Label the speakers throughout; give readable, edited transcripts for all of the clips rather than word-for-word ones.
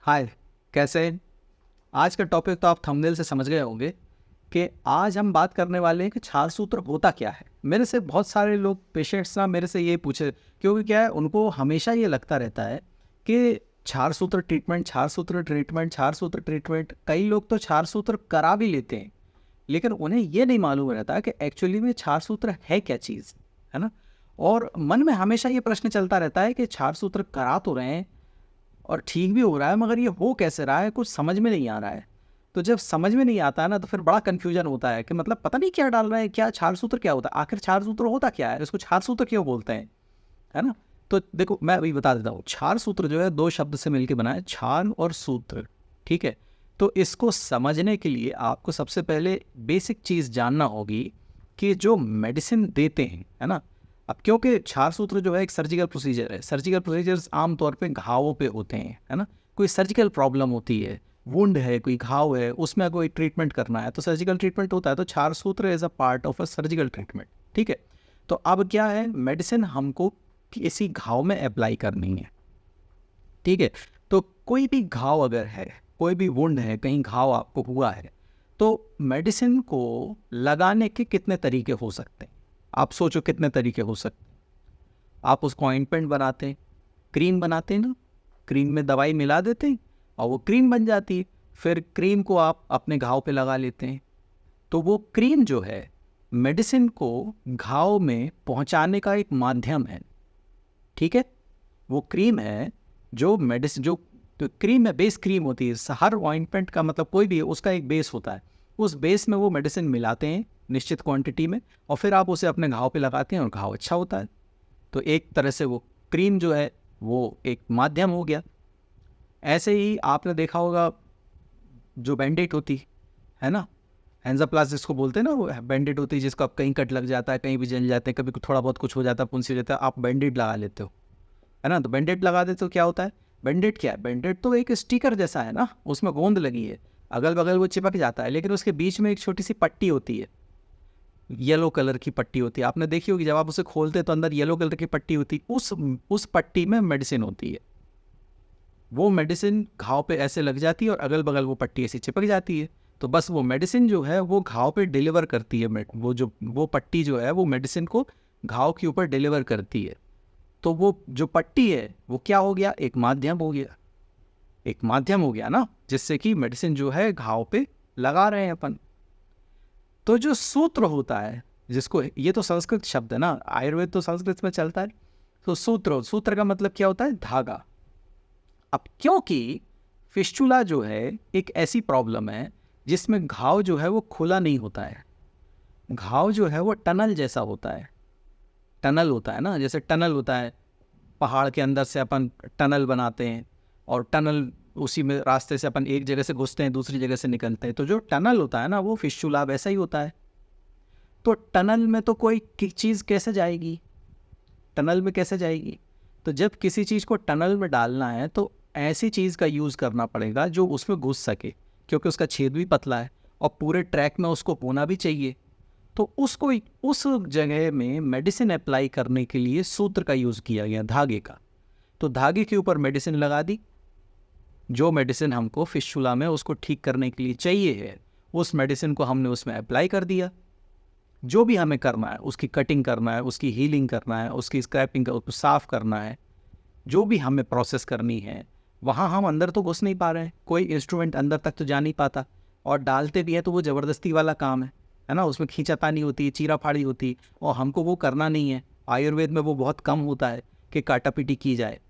Speaker 1: हाय, कैसे हैं? आज का टॉपिक तो आप थंबनेल से समझ गए होंगे कि आज हम बात करने वाले हैं कि क्षार सूत्र होता क्या है। मेरे से बहुत सारे लोग पेशेंट्स ना मेरे से ये पूछे, क्योंकि क्या है, उनको हमेशा ये लगता रहता है कि क्षार सूत्र ट्रीटमेंट, क्षार सूत्र ट्रीटमेंट, क्षार सूत्र ट्रीटमेंट। कई लोग तो क्षार सूत्र करा भी लेते हैं, लेकिन उन्हें ये नहीं मालूम रहता कि एक्चुअली में क्षार सूत्र है क्या चीज़, है ना। और मन में हमेशा ये प्रश्न चलता रहता है कि क्षार सूत्र करा तो रहे हैं और ठीक भी हो रहा है, मगर ये हो कैसे रहा है, कुछ समझ में नहीं आ रहा है। तो जब समझ में नहीं आता है ना, तो फिर बड़ा कन्फ्यूजन होता है कि मतलब पता नहीं क्या डाल रहे हैं, क्या क्षार सूत्र क्या होता है, आखिर क्षार सूत्र होता क्या है, इसको क्षार सूत्र क्यों बोलते हैं, है ना। तो देखो, मैं अभी बता देता हूँ। क्षार सूत्र जो है दो शब्द से मिलकर बना है, क्षार और सूत्र, ठीक है। तो इसको समझने के लिए आपको सबसे पहले बेसिक चीज़ जानना होगी कि जो मेडिसिन देते हैं, है ना। अब क्योंकि क्षार सूत्र जो है एक सर्जिकल प्रोसीजर है, सर्जिकल प्रोसीजर्स आमतौर पे घावों पे होते हैं, है ना। कोई सर्जिकल प्रॉब्लम होती है, वुंड है, कोई घाव है, उसमें कोई ट्रीटमेंट करना है तो सर्जिकल ट्रीटमेंट होता है। तो क्षार सूत्र is a part of a surgical treatment, ठीक है। तो अब क्या है, मेडिसिन हमको किसी घाव में अप्लाई करनी है, ठीक है। तो कोई भी घाव अगर है, कोई भी वुंड है, कहीं घाव आपको हुआ है, तो मेडिसिन को लगाने के कितने तरीके हो सकते हैं। आप सोचो कितने तरीके हो सकते हैं। आप उसको ऑइंटमेंट बनाते हैं, क्रीम बनाते हैं ना, क्रीम में दवाई मिला देते हैं और वो क्रीम बन जाती है। फिर क्रीम को आप अपने घाव पे लगा लेते हैं। तो वो क्रीम जो है मेडिसिन को घाव में पहुंचाने का एक माध्यम है, ठीक है। वो क्रीम है जो मेडिसिन, जो तो क्रीम में बेस क्रीम होती है। हर ऑइंटमेंट का मतलब कोई भी है, उसका एक बेस होता है। उस बेस में वो मेडिसिन मिलाते हैं निश्चित क्वांटिटी में, और फिर आप उसे अपने घाव पे लगाते हैं और घाव अच्छा होता है। तो एक तरह से वो क्रीम जो है वो एक माध्यम हो गया। ऐसे ही आपने देखा होगा जो बैंडेड होती है ना, हैंजाप्लास्ट जिसको बोलते हैं ना, वो बैंडेड होती है जिसको आप कहीं कट लग जाता है, कहीं भी जल जाते हैं, कभी थोड़ा बहुत कुछ हो जाता है, फुंसी हो जाता है, आप बैंडेड लगा लेते हो, है ना। तो बैंडेड लगा देते हो, क्या होता है, बैंडेड क्या है, बैंडेड तो एक स्टिकर जैसा है ना, उसमें गोंद लगी है, अगल बगल वो चिपक जाता है, लेकिन उसके बीच में एक छोटी सी पट्टी होती है, येलो कलर की पट्टी होती है। आपने देखी होगी, जब आप उसे खोलते हैं तो अंदर येलो कलर की पट्टी होती है, उस पट्टी में मेडिसिन होती है। वो मेडिसिन घाव पे ऐसे लग जाती है और अगल बगल वो पट्टी ऐसी चिपक जाती है। तो बस वो मेडिसिन जो है वो घाव पे डिलीवर करती है, वो पट्टी जो है वो मेडिसिन को घाव के ऊपर डिलीवर करती है। तो वो जो पट्टी है वो क्या हो गया, एक माध्यम हो गया, एक माध्यम हो गया ना, जिससे कि मेडिसिन जो है घाव पे लगा रहे हैं अपन। तो जो सूत्र होता है, जिसको, ये तो संस्कृत शब्द है ना, आयुर्वेद तो संस्कृत में चलता है। तो सूत्र, सूत्र का मतलब क्या होता है, धागा। अब क्योंकि फिस्टुला जो है एक ऐसी प्रॉब्लम है जिसमें घाव जो है वो खुला नहीं होता है, घाव जो है वो टनल जैसा होता है। टनल होता है ना, जैसे टनल होता है, पहाड़ के अंदर से अपन टनल बनाते हैं, और टनल उसी में रास्ते से अपन एक जगह से घुसते हैं, दूसरी जगह से निकलते हैं। तो जो टनल होता है ना, वो फिस्टुला वैसा ही होता है। तो टनल में तो कोई चीज़ कैसे जाएगी, टनल में कैसे जाएगी। तो जब किसी चीज़ को टनल में डालना है तो ऐसी चीज़ का यूज़ करना पड़ेगा जो उसमें घुस सके, क्योंकि उसका छेद भी पतला है और पूरे ट्रैक में उसको होना भी चाहिए। तो उसको उस जगह में मेडिसिन अप्लाई करने के लिए सूत्र का यूज़ किया गया, धागे का। तो धागे के ऊपर मेडिसिन लगा दी, जो मेडिसिन हमको फिस्टुला में उसको ठीक करने के लिए चाहिए है, उस मेडिसिन को हमने उसमें अप्लाई कर दिया। जो भी हमें करना है, उसकी कटिंग करना है, उसकी हीलिंग करना है, उसकी स्क्रैपिंग, उसको साफ़ करना है, जो भी हमें प्रोसेस करनी है, वहाँ हम अंदर तो घुस नहीं पा रहे हैं, कोई इंस्ट्रूमेंट अंदर तक तो जा नहीं पाता, और डालते भी हैं तो वो ज़बरदस्ती वाला काम है ना। उसमें खींचातानी होती है, चीरा फाड़ी होती है, और हमको वो करना नहीं है। आयुर्वेद में वो बहुत कम होता है कि काटापीटी की जाए।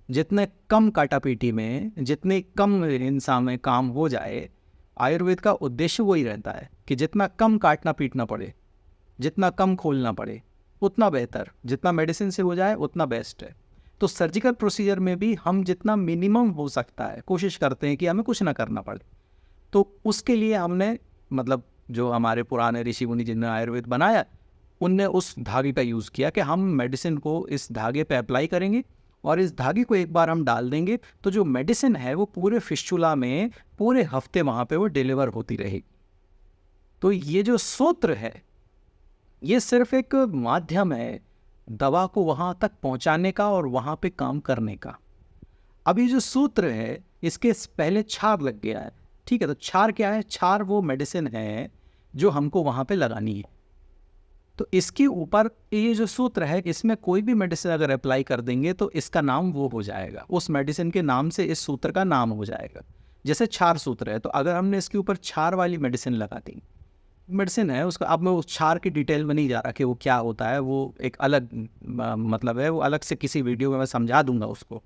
Speaker 1: जितने कम काटापीटी में, जितने कम इंसान में काम हो जाए, आयुर्वेद का उद्देश्य वही रहता है कि जितना कम काटना पीटना पड़े, जितना कम खोलना पड़े उतना बेहतर, जितना मेडिसिन से हो जाए उतना बेस्ट है। तो सर्जिकल प्रोसीजर में भी हम जितना मिनिमम हो सकता है कोशिश करते हैं कि हमें कुछ ना करना पड़े। तो उसके लिए हमने, मतलब जो हमारे पुराने ऋषि मुनि जिन्होंने आयुर्वेद बनाया, उनने उस धागे का यूज़ किया कि हम मेडिसिन को इस धागे पे अप्लाई करेंगे, और इस धागे को एक बार हम डाल देंगे तो जो मेडिसिन है वो पूरे फिस्टुला में पूरे हफ्ते वहाँ पे वो डिलीवर होती रहेगी। तो ये जो सूत्र है ये सिर्फ एक माध्यम है दवा को वहाँ तक पहुँचाने का और वहाँ पे काम करने का। अब ये जो सूत्र है इसके पहले क्षार लग गया है, ठीक है। तो क्षार क्या है? क्षार वो मेडिसिन है जो हमको वहाँ पे लगानी है। तो इसके ऊपर ये जो सूत्र है, इसमें कोई भी मेडिसिन अगर अप्लाई कर देंगे तो इसका नाम वो हो जाएगा, उस मेडिसिन के नाम से इस सूत्र का नाम हो जाएगा। जैसे क्षार सूत्र है, तो अगर हमने इसके ऊपर क्षार वाली मेडिसिन लगा दी, मेडिसिन है उसका, अब मैं उस क्षार की डिटेल में नहीं जा रहा कि वो क्या होता है, वो एक अलग मतलब है, वो अलग से किसी वीडियो में मैं समझा दूंगा उसको।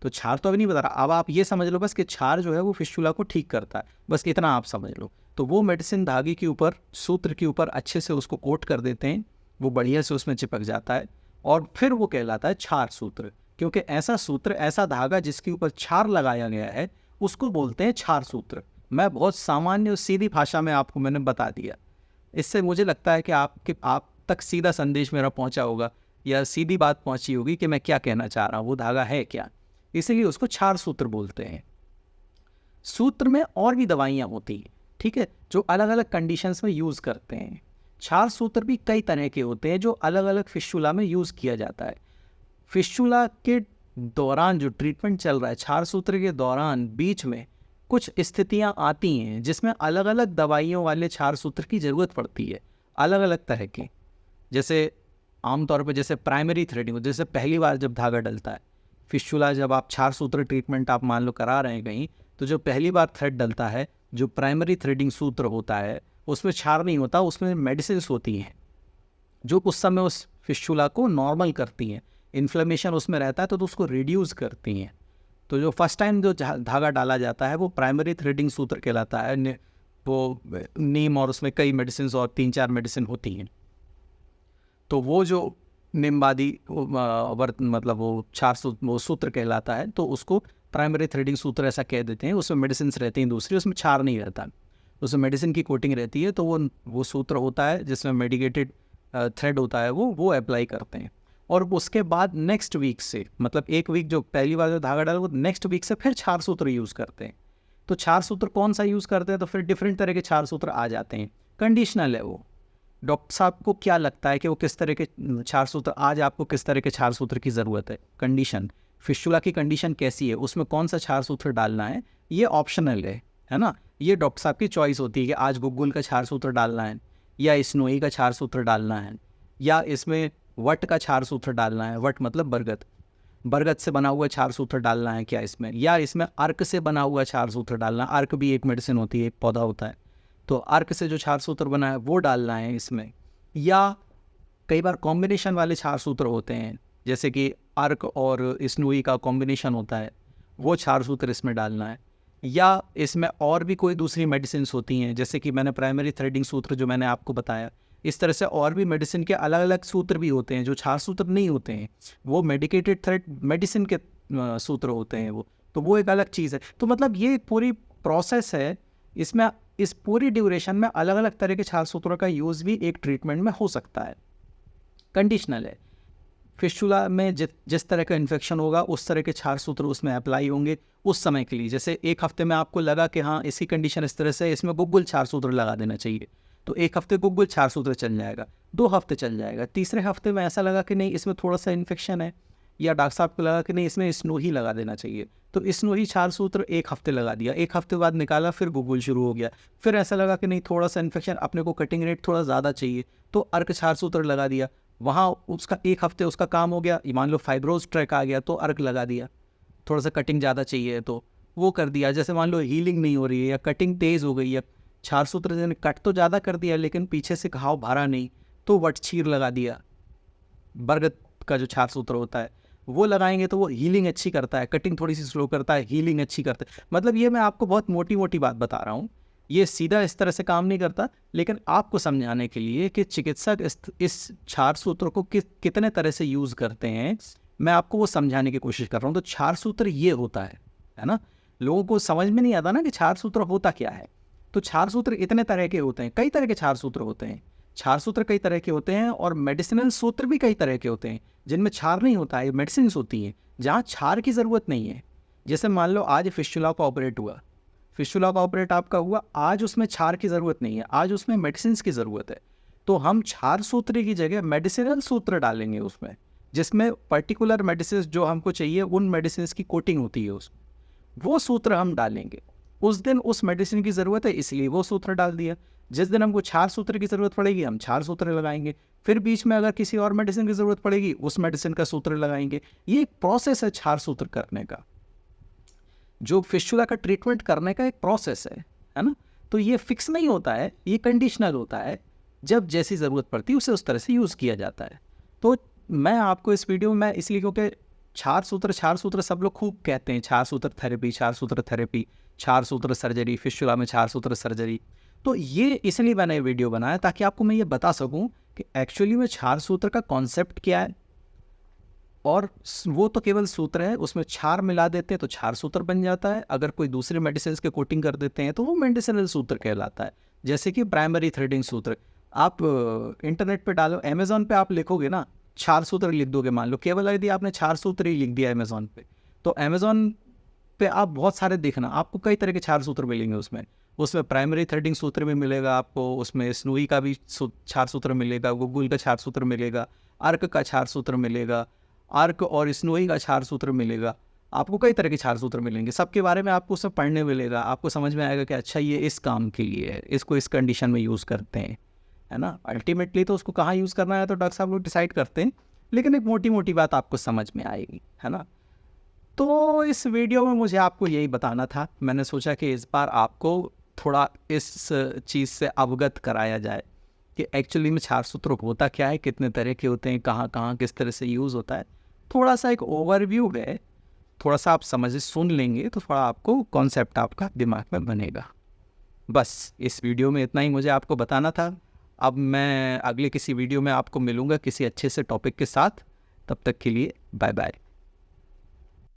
Speaker 1: तो क्षार तो अभी नहीं बता रहा, अब आप ये समझ लो बस कि क्षार जो है वो फिस्टुला को ठीक करता है, बस इतना आप समझ लो। तो वो मेडिसिन धागे के ऊपर, सूत्र के ऊपर अच्छे से उसको कोट कर देते हैं, वो बढ़िया से उसमें चिपक जाता है और फिर वो कहलाता है क्षार सूत्र। क्योंकि ऐसा सूत्र, ऐसा धागा जिसके ऊपर क्षार लगाया गया है, उसको बोलते हैं क्षार सूत्र। मैं बहुत सामान्य और सीधी भाषा में आपको मैंने बता दिया। इससे मुझे लगता है कि आप तक सीधा संदेश मेरा पहुंचा होगा, या सीधी बात पहुंची होगी कि मैं क्या कहना चाह रहा हूँ, वो धागा है क्या। इसीलिए उसको क्षार सूत्र बोलते हैं। सूत्र में और भी दवाइयाँ होती हैं, ठीक है, जो अलग अलग कंडीशंस में यूज़ करते हैं। क्षार सूत्र भी कई तरह के होते हैं जो अलग अलग फिस्टुला में यूज़ किया जाता है। फिस्टुला के दौरान जो ट्रीटमेंट चल रहा है, क्षार सूत्र के दौरान बीच में कुछ स्थितियां आती हैं जिसमें अलग अलग दवाइयों वाले क्षार सूत्र की ज़रूरत पड़ती है, अलग अलग तरह की। जैसे आमतौर पर जैसे प्राइमरी थ्रेडिंग, जैसे पहली बार जब धागा डलता है फिस्टुला, जब आप क्षार सूत्र ट्रीटमेंट आप मान लो करा रहे हैं कहीं, तो जो पहली बार थ्रेड डलता है, जो प्राइमरी थ्रेडिंग सूत्र होता है, उसमें क्षार नहीं होता, उसमें मेडिसिन्स होती हैं जो उस समय उस फिस्टुला को नॉर्मल करती हैं। इन्फ्लेमेशन उसमें रहता है तो उसको रिड्यूस करती हैं। तो जो फर्स्ट टाइम जो धागा डाला जाता है वो प्राइमरी थ्रेडिंग सूत्र कहलाता है। वो नीम और उसमें कई मेडिसिन और 3-4 मेडिसिन होती हैं। तो वो जो निम्बादी मतलब वो क्षार वो सूत्र कहलाता है, तो उसको प्राइमरी थ्रेडिंग सूत्र ऐसा कह देते हैं। उसमें मेडिसिन रहती हैं दूसरी, उसमें क्षार नहीं रहता, उसमें मेडिसिन की कोटिंग रहती है। तो वो सूत्र होता है जिसमें मेडिकेटेड थ्रेड होता है, वो अप्लाई करते हैं। और उसके बाद नेक्स्ट वीक से, मतलब एक वीक जो पहली बार जो धागा डाला, वो नेक्स्ट वीक से फिर क्षार सूत्र यूज़ करते हैं। तो क्षार सूत्र कौन सा यूज़ करते हैं? तो फिर डिफरेंट तरह के क्षार सूत्र आ जाते हैं, कंडीशनल है वो। डॉक्टर साहब को क्या लगता है कि वो किस तरह के क्षार सूत्र, आज आपको किस तरह के क्षार सूत्र की ज़रूरत है, कंडीशन, फिस्टुला की कंडीशन कैसी है, उसमें कौन सा क्षार सूत्र डालना है, ये ऑप्शनल है ना। ये डॉक्टर साहब की चॉइस होती है कि आज गुग्गुल का क्षार सूत्र डालना है, या स्नोई का क्षार सूत्र डालना है, या इसमें वट का क्षार सूत्र डालना है। वट मतलब बरगद से बना हुआ क्षार सूत्र डालना है क्या इसमें, या इसमें अर्क से बना हुआ क्षार सूत्र डालना है। अर्क भी एक मेडिसिन होती है, एक पौधा होता है, तो अर्क से जो क्षार सूत्र बना है वो डालना है इसमें। या कई बार कॉम्बिनेशन वाले क्षार सूत्र होते हैं, जैसे कि अर्क और स्नोई का कॉम्बिनेशन होता है, वो क्षार सूत्र इसमें डालना है। या इसमें और भी कोई दूसरी मेडिसिन होती हैं, जैसे कि मैंने प्राइमरी थ्रेडिंग सूत्र जो मैंने आपको बताया, इस तरह से और भी मेडिसिन के अलग अलग सूत्र भी होते हैं जो क्षार सूत्र नहीं होते हैं, वो मेडिकेटेड थ्रेड मेडिसिन के सूत्र होते हैं वो, तो वो एक अलग चीज़ है। तो मतलब ये पूरी प्रोसेस है, इसमें इस पूरी ड्यूरेशन में अलग अलग तरह के क्षार सूत्रों का यूज़ भी एक ट्रीटमेंट में हो सकता है। कंडीशनल है, फिस्टुला में जिस तरह का इन्फेक्शन होगा उस तरह के क्षार सूत्र उसमें अप्लाई होंगे उस समय के लिए। जैसे एक हफ्ते में आपको लगा कि हाँ इसकी कंडीशन इस तरह से, इसमें गुग्गुल क्षार सूत्र लगा देना चाहिए, तो एक हफ्ते गुग्गुल क्षार सूत्र चल जाएगा, 2 हफ्ते चल जाएगा। तीसरे हफ्ते में ऐसा लगा कि नहीं इसमें थोड़ा सा इन्फेक्शन है, या डॉक्टर साहब को लगा कि नहीं इसमें स्नोही लगा देना चाहिए, तो स्नोही क्षार सूत्र 1 हफ्ते लगा दिया, 1 हफ्ते बाद निकाला, फिर गुग्गुल शुरू हो गया। फिर ऐसा लगा कि नहीं थोड़ा सा इन्फेक्शन, अपने को कटिंग रेट थोड़ा ज़्यादा चाहिए, तो अर्क क्षार सूत्र लगा दिया, वहाँ उसका 1 हफ्ते उसका काम हो गया। मान लो फाइब्रोज ट्रैक आ गया तो अर्क लगा दिया, थोड़ा सा कटिंग ज़्यादा चाहिए तो वो कर दिया। जैसे मान लो हीलिंग नहीं हो रही है या कटिंग तेज़ हो गई, या क्षार सूत्र ने कट तो ज़्यादा कर दिया लेकिन पीछे से घाव भरा नहीं, तो वटचीर लगा दिया। बरगद का जो क्षार सूत्र होता है वो लगाएंगे तो वो हीलिंग अच्छी करता है, कटिंग थोड़ी सी स्लो करता है, हीलिंग अच्छी करता है। मतलब ये मैं आपको बहुत मोटी मोटी बात बता रहा हूँ, ये सीधा इस तरह से काम नहीं करता, लेकिन आपको समझाने के लिए कि चिकित्सक इस क्षार सूत्र को कितने तरह से यूज़ करते हैं, मैं आपको वो समझाने की कोशिश कर रहा हूँ। तो क्षार सूत्र ये होता है ना। लोगों को समझ में नहीं आता ना कि क्षार सूत्र होता क्या है। तो क्षार सूत्र इतने तरह के होते हैं, कई तरह के क्षार सूत्र होते हैं। क्षार सूत्र कई तरह के होते हैं और मेडिसिनल सूत्र भी कई तरह के होते हैं जिनमें क्षार नहीं होता है, मेडिसिन होती हैं जहाँ क्षार की ज़रूरत नहीं है। जैसे मान लो आज फिस्टुला का ऑपरेट हुआ, फिस्टुला का ऑपरेट आपका हुआ, आज उसमें क्षार की ज़रूरत नहीं है, आज उसमें मेडिसिन की ज़रूरत है, तो हम क्षार सूत्र की जगह मेडिसिनल सूत्र डालेंगे उसमें। जिसमें पर्टिकुलर मेडिसिन जो हमको चाहिए उन मेडिसिन की कोटिंग होती है उस वो सूत्र हम डालेंगे। उस दिन उस मेडिसिन की ज़रूरत है इसलिए वो सूत्र डाल दिया। जिस दिन हमको क्षार सूत्र की ज़रूरत पड़ेगी हम क्षार सूत्र लगाएंगे। फिर बीच में अगर किसी और मेडिसिन की ज़रूरत पड़ेगी उस मेडिसिन का सूत्र लगाएंगे। ये एक प्रोसेस है क्षार सूत्र करने का, जो फिस्टुला का ट्रीटमेंट करने का एक प्रोसेस है ना। तो ये फिक्स नहीं होता है, ये कंडीशनल होता है। जब जैसी ज़रूरत पड़ती है उसे उस तरह से यूज़ किया जाता है। तो मैं आपको इस वीडियो में इसलिए, क्योंकि क्षार सूत्र सब लोग खूब कहते हैं, क्षार सूत्र थेरेपी, क्षार सूत्र थेरेपी, क्षार सूत्र सर्जरी, फिस्टुला में क्षार सूत्र सर्जरी। तो ये इसलिए मैंने वीडियो बनाया ताकि आपको मैं ये बता सकूं कि एक्चुअली में क्षार सूत्र का कॉन्सेप्ट क्या है। और वो तो केवल सूत्र है, उसमें क्षार मिला देते हैं तो क्षार सूत्र बन जाता है। अगर कोई दूसरे मेडिसिन के कोटिंग कर देते हैं तो वो मेडिसिनल सूत्र कहलाता है। जैसे कि प्राइमरी थ्रेडिंग सूत्र, आप इंटरनेट पे डालो, अमेजोन पे आप लिखोगे ना क्षार सूत्र लिख दोगे, मान लो केवल यदि आपने क्षार सूत्र ही लिख दिया अमेजोन पे, तो अमेजोन पे आप बहुत सारे देखना, आपको कई तरह के क्षार सूत्र मिलेंगे। उसमें प्राइमरी थ्रेडिंग सूत्र भी मिलेगा आपको, उसमें स्नोई का भी क्षार सूत्र मिलेगा, गूगल का क्षार सूत्र मिलेगा, अर्क का क्षार सूत्र मिलेगा, आर्क और स्नोई का क्षार सूत्र मिलेगा। आपको कई तरह के क्षार सूत्र मिलेंगे, सबके बारे में आपको सब पढ़ने मिलेगा। आपको समझ में आएगा कि अच्छा ये इस काम के लिए है, इसको इस कंडीशन में यूज़ करते हैं, है ना। अल्टीमेटली तो उसको कहाँ यूज़ करना है तो डॉक्टर साहब लोग डिसाइड करते हैं, लेकिन एक मोटी मोटी बात आपको समझ में आएगी, है ना। तो इस वीडियो में मुझे आपको यही बताना था। मैंने सोचा कि इस बार आपको थोड़ा इस चीज़ से अवगत कराया जाए कि एक्चुअली में क्षार सूत्र होता क्या है, कितने तरह के होते हैं, कहाँ कहाँ किस तरह से यूज़ होता है। थोड़ा सा एक ओवरव्यू है, थोड़ा सा आप सुन लेंगे तो थोड़ा आपको कॉन्सेप्ट आपका दिमाग में बनेगा। बस इस वीडियो में इतना ही मुझे आपको बताना था। अब मैं अगले किसी वीडियो में आपको मिलूँगा किसी अच्छे से टॉपिक के साथ। तब तक के लिए बाय बाय।